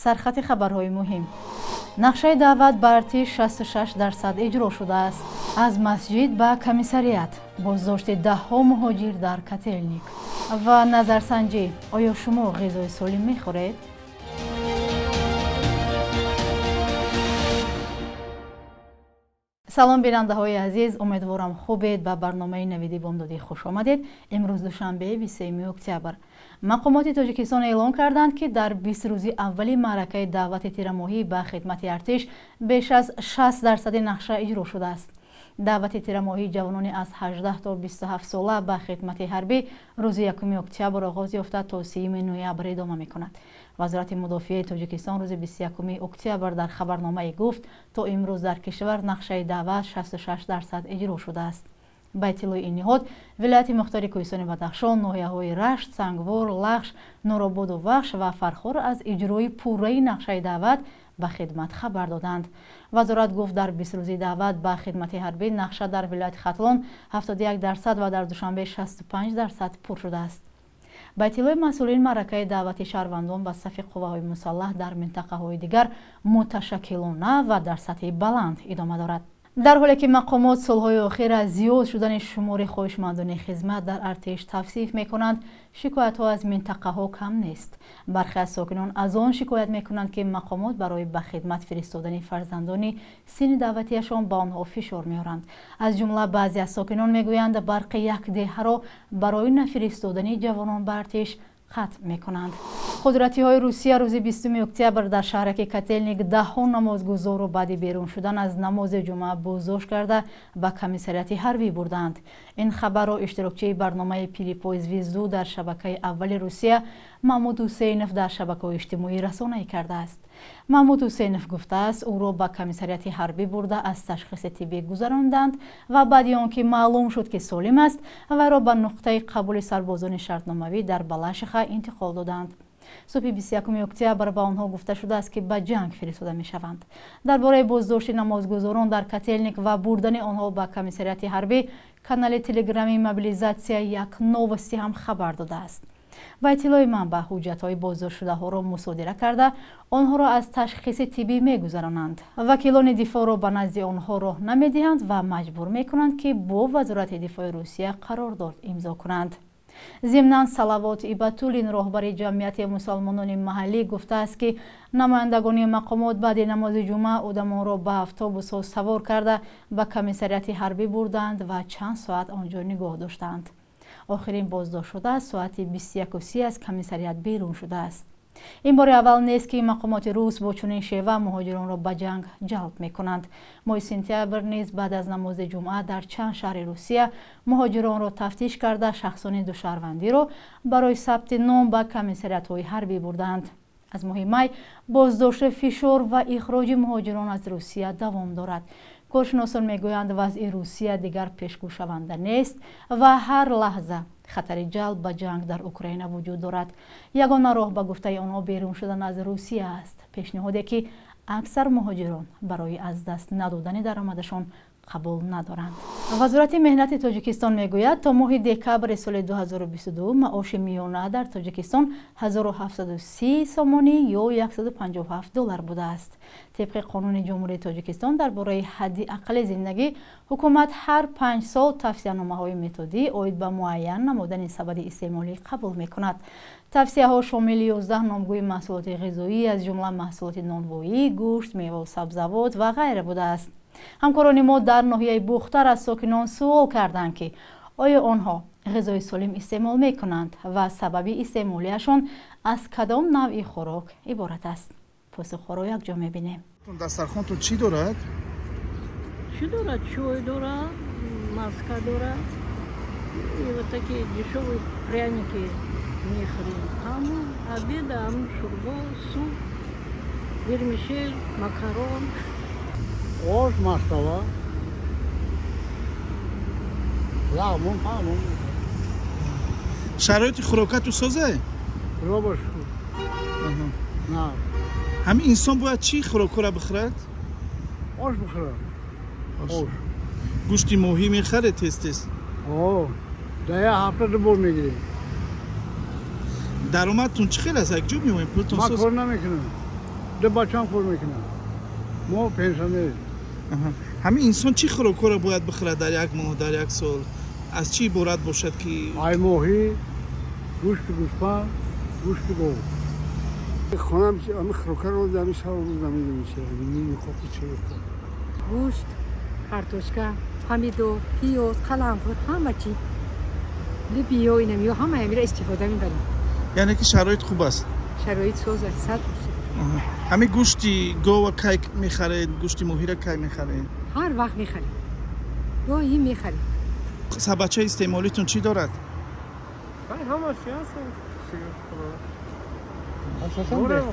سرخط خبرهای مهم. نقشه دعوت بر ارتش 66% اجرا شده است. از مسجد به کمیساریات بازداشت ده‌ها مهاجر در کاتلنیک. و نظرسنجی: آیا شما غذای سالم میخورید؟ سلام بیننده‌های عزیز، امیدوارم خوبید. به برنامه نویدی بامدادی خوش آمدید. امروز دوشنبه 23 اکتبر. مقامات تاجیکستان اعلام کردند که در 20 روزی اولی معرکه دعوت تیرماهی به خدمت ارتش بیش از 60% نقشه اجرا شده است. دعوت تیرماهی جوانان از 18 تا 27 ساله به خدمت حربی روز 1 اکتبر آغاز یافته تا 3 نوامبر ادامه می‌کند. وزارت مدافع تاجیکستان روز 21 اکتبر در خبرنامه گفت تا امروز در کشور نقشه دعوت 66% اجرا شده است. به اطلاع این نهاد، ولایت مختار کوهستان بدخشان، ناحیه‌های رشت، سنگوار، لخش، نورآباد و وخش و فرخار از اجرای پوره نقشه دعوت به خدمت خبر دادند. وزارت گفت در 20 روزی دعوت به خدمت حربی نقشه در ولایت ختلان 71% و در دوشنبه 65% پر شده است. به اطلاع مسئولین، معرکه دعوت شهروندان به صف قواهای مسلح در منطقه‌های دیگر متشکلانه و در سطح بلند ادامه دارد. در حالی که مقامات سالهای اخیر از زیاد شدن شمار خواهشمندان خدمت در ارتش توصیف می‌کنند، شکایت‌ها از منطقه‌ها کم نیست. برخی از ساکنان از آن شکایت می‌کنند که مقامات برای به خدمت فرستادن فرزندان سن دعوتیشان به آنها فشار می‌آورند. از جمله بعضی از ساکنان می‌گویند برق یک دهه را برای نفرستادن جوانان به ارتش قطع می‌کنند. قدرتی‌های روسیه روز 20 اکتبر در شهرک کاتلنیک ده‌ها نمازگزار را بعد بیرون شدن از نماز جمعه بازداشت کرده به کمیساریات حربی بردند. این خبر را اشتراکچی برنامه پیلیپویز ویزو در شبکه اول روسیه محمود حسینوف در شبکه‌های اجتماعی رسانه‌ای کرده است. محمود حسینوف گفته است او را به کمیساریات حربی برده از تشخیص طبی گذراندند و بعد از آنکه معلوم شد که سالم است و را به نقطه قبول سربازان شرطنامه‌ای در بلاشخه انتقال دادند. صبح 21 اکتبر به آنها گفته شده است که به جنگ فرستاده می شوند. درباره بازداشت نمازگزاران در کاتلنیک و بردن آنها به کمیساریات حربی، کانال تلگرامی موبیلیزاسیا یک نوستی هم خبر داده است. با اطلاع منبع، حجت‌های بازداشت شده ها را مصادره کرده آنها را از تشخیص طبی می‌گذرانند. وکیلان دفاع را به نزد آنها راه نمی‌دهند و مجبور می‌کنند که با وزارت دفاع روسیه قرارداد امضا کنند. ضمناً صلوات ایبتولین، راهبر جمعیت مسلمانان محلی، گفته است که نمایندگان مقامات بعد نماز جمعه آدمان را به اتوبوس‌ها سوار کرده به کمیساریات حربی بردند و چند ساعت آنجا نگاه داشتند. آخرین بازداشت شده ساعت 21:30 از کمیساریات بیرون شده است. این بار اول نیست که مقامات روس با چنین شیوه مهاجران را به جنگ جلب می کنند. ماه سپتامبر نیز بعد از نماز جمعه در چند شهر روسیه مهاجران را تفتیش کرده شخصان دو شهروندی را برای ثبت نام به کمیساریات‌های حربی بردند. از ماه می بازداشت، فشار و اخراج مهاجران از روسیه دوام دارد. کارشناسان میگویند وضع روسیه دیگر پیشگو شونده نیست و هر لحظه خطر جلب به جنگ در اوکراین وجود دارد. یگانه راه به گفته آنها بیرون شدن از روسیه است، پیشنهادی که اکثر مهاجران برای از دست ندادن درآمدشان قبول ندارند. وزارت مهنت تاجیکستان میگوید تا ماه دکبر سال 2022 معاش میانه در تاجیکستان 1730 سومانی یا $157 بوده است. طبق قانون جمهوری تاجیکستان درباره حد اقل زندگی، حکومت هر 5 سال توصیه‌نامه‌های متدی عاید به معین نمودن سبد استعمالی قبول می‌کند. توصیه‌ها شامل 11 نامگوی محصولات غذایی از جمله محصولات نانوایی، گوشت، میوه و سبزیجات و غیره بوده است. همکاران ما در ناحیه بوختر از ساکنان سوال کردند که آیا آنها غذای سالم استعمال می کنند و سبب استعمالیشان از کدام نوع خوراک عبارت است. پاسخ را یک جا می بینیم. دسترخوانتون چی دارد؟ چی دارد؟ چای دارد، ماسکا دارد، که دشوی پرяники میخوریم. همون обід، همون شوربا، سوپ، вермишель, макарон. Oş mastava. Yağmur, hamur. شرایط خوراکت رو سازه؟ روبش. نه. همین انسان باید چی خوراک را بخورد؟ آش بخورد. آش. گوشت ماهی میخره تست. اوه. ده هفته دو میگیریم. درآمدتون چه خیلی از یک جو میومین پولتون ما ساز؟ کار نمیکنم. ده بچه‌ام کار میکنن ما پنسیونر همین انسان چی خوراک‌ها را باید بخورد در یک ماه در یک سال از چی عبارت باشد که ای ماهی گوشت گوسفند گوشت گاو خونم همین خوراک رو زمین سال روز زمین میشه میخواد چه گوشت کارتوشکا پامیدور پیاز قرنفل همه چی لبیا اینم یا همه میره استفاده می‌کنیم یعنی که شرایط خوب است شرایط سوزه 100%. همین گوشتی گاو کی میخرید گوشتی ماهی را کی میخرید هر وقت می‌خریم گاهی می‌خریم سبچه استعمالیتون چی دارد همه چی هست اساسا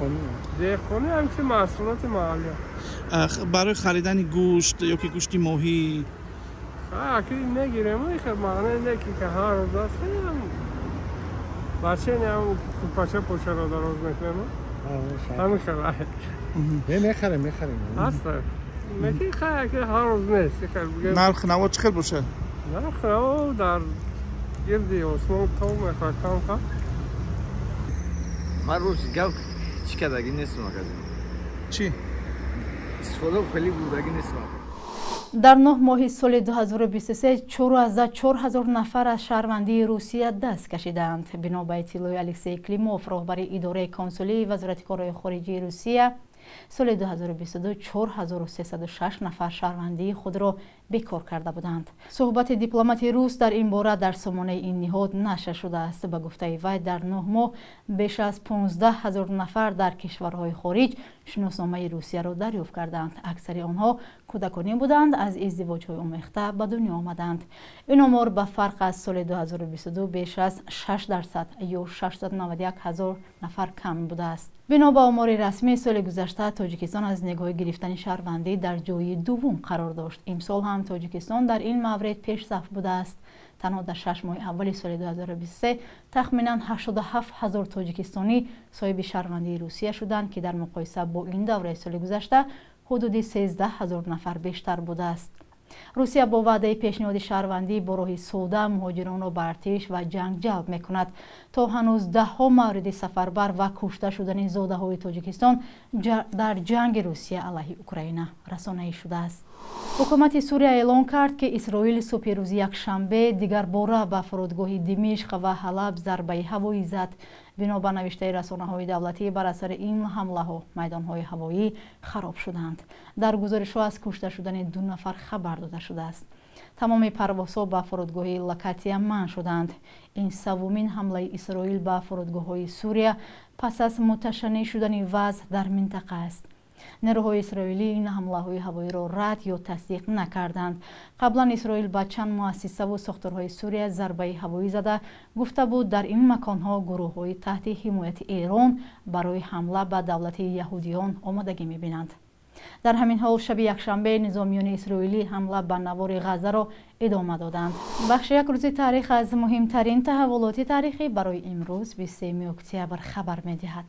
دهقانی همچه محصولات محلی برای خریدن گوشت یا که گوشتی ماهی اکی نگیرم خب معنی نکی که هر روز است بچه نیم کپاچه پوچه رو دراز میکنم همین خیلی میخریم هست نکی خیلی که هر روز نیست نرخ نوا چه خیلی باشه نرخ نوا در گردی عثمان تو میخواه کم کن هر روز گو چیکدگی نیست مگزین چی؟ استفاده خیلی بودگی نیست در 9 ماه سال 2023 4,000 نفر از شهروندی روسیه دست کشیدند. بنا به اطلاع الکسی کلیموف رهبر اداره کنسولی وزارت کارهای خارجه روسیه سال 2022 4306 نفر شهروندی خود را بیکار کرده بودند. صحبت دیپلمات روس در این باره در سامانه این نهاد نشر شده است. به گفته وی در 9 ماه بیش از 15,000 نفر در کشورهای خارج شناسنامه روسیه را دریافت کردند. اکثر آنها کودکانی بودند از ازدواج‌های آمیخته به دنیا آمدند. این آمار به فرق از سال 2022 بیش از 6% یا 691,000 نفر کم بوده است. بنا به آمار رسمی سال گذشته تاجیکستان از نگاه گرفتن شهروندی در جای دوم قرار داشت. امسال هم تاجیکستان در این مورد پیش صف بوده است. تنها در 6 ماه اول سال 2023 تخمینا 87,000 تاجیکستانی صاحب شهروندی روسیه شدند که در مقایسه با این دوره سال گذشته حدود 13,000 نفر بیشتر بوده است. روسیه با وعده پیشنهاد شهروندی با راه ساده مهاجران را به ارتش و جنگ جلب می‌کند. تا هنوز 10 مورد سفربر و کشته شدن زاده‌های تاجیکستان در جنگ روسیه علیه اوکراین رسانه‌ای شده است. حکومت سوریه اعلام کرد که اسرائیل صبح روز یکشنبه دیگر باره به فرودگاه دمشق و حلب ضربه هوایی زد. بنا به نوشته رسانه‌های دولتی بر اثر این حمله‌ها میدان‌های هوایی خراب شدند. در گزارش‌ها از کشته شدن 2 نفر خبر داده شده است. تمام پروازها به فرودگاه لکاتیا منع شدند. این سومین حمله اسرائیل به فرودگاه‌های سوریه پس از متشنج شدن وضع در منطقه است. نیروهای اسرائیلی این حمله‌های هوایی را رد یا تصدیق نکردند. قبلا اسرائیل به چند مؤسسه و ساختارهای سوریه ضربه هوایی زده گفته بود در این مکانها گروه‌های تحت حمایت ایران برای حمله به دولت یهودیان آمادگی می‌بینند. در همین حال شب یکشنبه نظامیان اسرائیلی حمله به نوار غزه را ادامه دادند. بخش یک روز تاریخ از مهمترین تحولات تاریخی برای امروز 23 اکتبر خبر می‌دهد.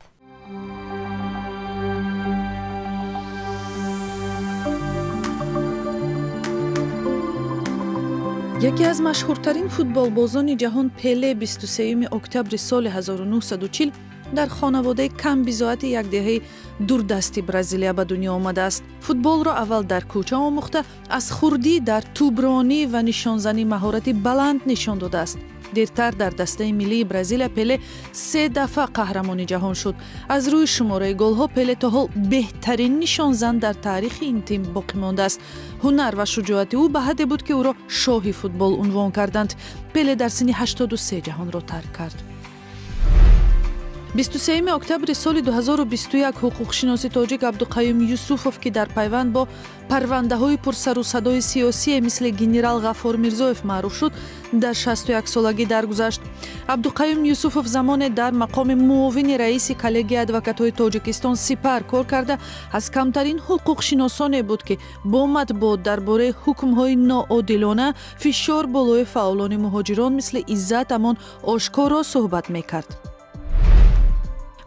یکی از مشهورترین فوتبالبازان جهان پله 23 اکتبر سال 1940 در خانواده کم بضاعت یک دهه دوردستی برزیلیا به دنیا آمده است. فوتبال را اول در کوچه آموخته، از خردی در توپرانی و نشانزنی مهارتی بلند نشان داده است. دیرتر در دسته ملی برزیل پله 3 دفعه قهرمان جهان شد. از روی شماره گل‌ها پله تا حال بهترین نشانزن در تاریخ این تیم باقی مانده است. هنر و شجاعت او به حدی بود که او را شاه فوتبال عنوان کردند. پله در سن 83 جهان را ترک کرد. 23 اکتبر سال 2021 حقوقشناس تاجیک عبدالقیوم یوسوفوف که در پیوند با پرونده‌های پرسر و صدای سیاسی مثل گنرال غفار میرزایف معروف شد، در 61 سالگی درگذشت. عبدالقیوم یوسوفوف زمان در مقام معاون رئیس کلگی ادوکات‌های تاجیکستان سپر کار کرده از کمترین حقوقشناسانی بود که با مطبوعات درباره حکم‌های ناعادلانه فشار بالای فعالان مهاجران مثل عزت امان آشکارا صحبت می‌کرد.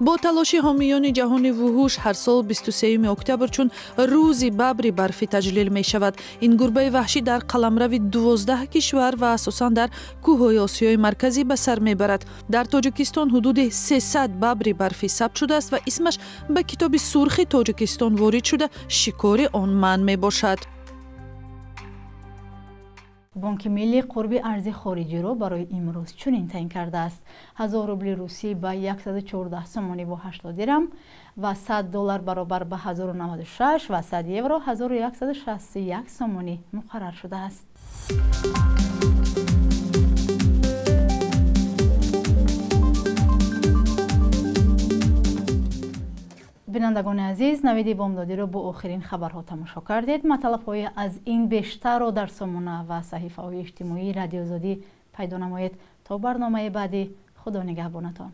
با تلاش حامیان جهان وحوش هر سال 23 اکتبر چون روز ببر برفی تجلیل می شود. این گربه وحشی در قلمرو 12 کشور و اساساً در کوههای آسیای مرکزی به سر می برد. در تاجیکستان حدود 300 ببر برفی ثبت شده است و اسمش به کتاب سرخ تاجیکستان وارد شده شکار آن منع می باشد. بانک ملی قرب ارز خارجی را برای امروز چنین تعیین کرده است. 1000 روبل روسی به 114 سومانی و 80 درم و 100 دلار برابر به 1096 و 100 یورو 1161 سومانی مقرر شده است. بینندگان عزیز، نوید بامدادی را با آخرین خبرها تماشا کردید. مطلب‌های از این بیشتر را در سامانه و صحیفه‌های اجتماعی رادیو آزادی پیدا نمایید. تا برنامه بعدی، خدا نگهبانتان.